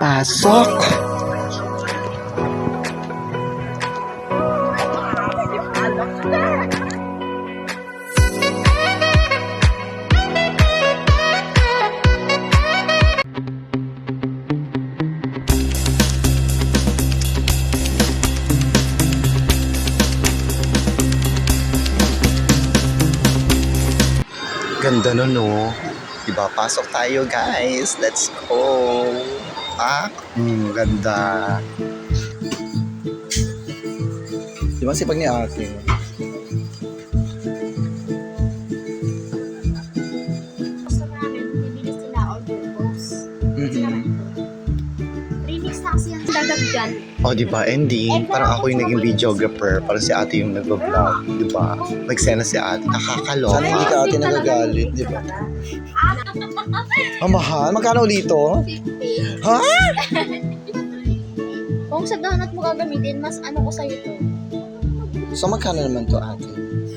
Pasok! Ganda nun, no? Diba? Pasok tayo, guys. Let's go. Ah, ganda. Diba sipag ni ate? Gusto namin, bibili sila order box. Remix na kasi yung dadagdan. Oh, diba? Ending, parang ako yung naging videographer. Parang si ate yung nag-vlog. Diba? Nagsena si ate. Nakakaloka. Sana hindi ka ate nagagalit, diba? Ang mahal? Magkano ulito? 50. Ha? Kung sa donut mo gagamitin, mas ano ko sa'yo to. So, magkano naman to, ate?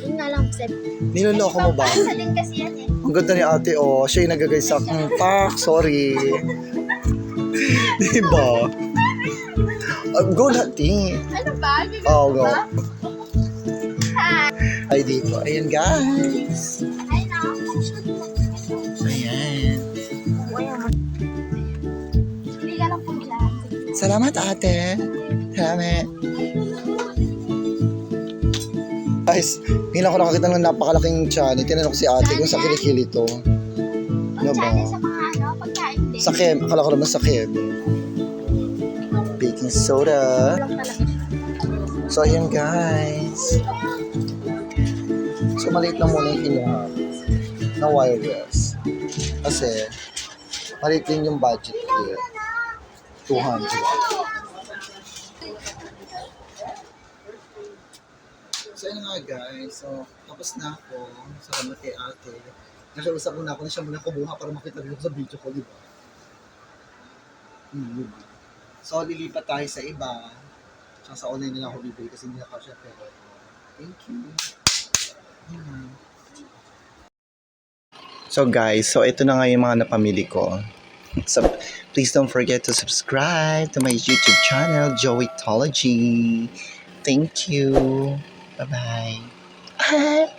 Yun nga lang, set. Niloloko mo ba? Isa din kasi yan eh. Ang ganda ni ate, oh. Siya yung nagagay sa pak. Sorry. Diba? Go natin. Ano ba? Bibili Oh, mo go. ba? Ay, dito. Ayan, guys. Ay, no. Ayan. Hindi ka lang po dyan. Salamat, ate. Salamat. Guys, ngayon ako nakakita ng napakalaking tiyan. Tinanong ko si ate kung sa kilikili to. Ano ba? Pagkain sa mga ano, pagkain din. Sa Kem. Akala ko naman sa Kem. Baking soda. Walang talaga siya. So, ayan, guys. So, maliit lang muna yung kinuha na wireless. Kasi, maliit din yung budget here. 200. So, yun nga guys. So, tapos na ako. Salamat kay ate. Nakausap muna ako na siya muna kumuha para makita rin ako sa video ko, di ba? Diba? So, lilipat tayo sa iba. Tsaka sa online na lang ako bibili kasi hindi na kasya pero. Thank you. So guys, so ito na nga yung mga napamili ko. So, please don't forget to subscribe to my YouTube channel, Joeytology. Thank you. Bye-bye.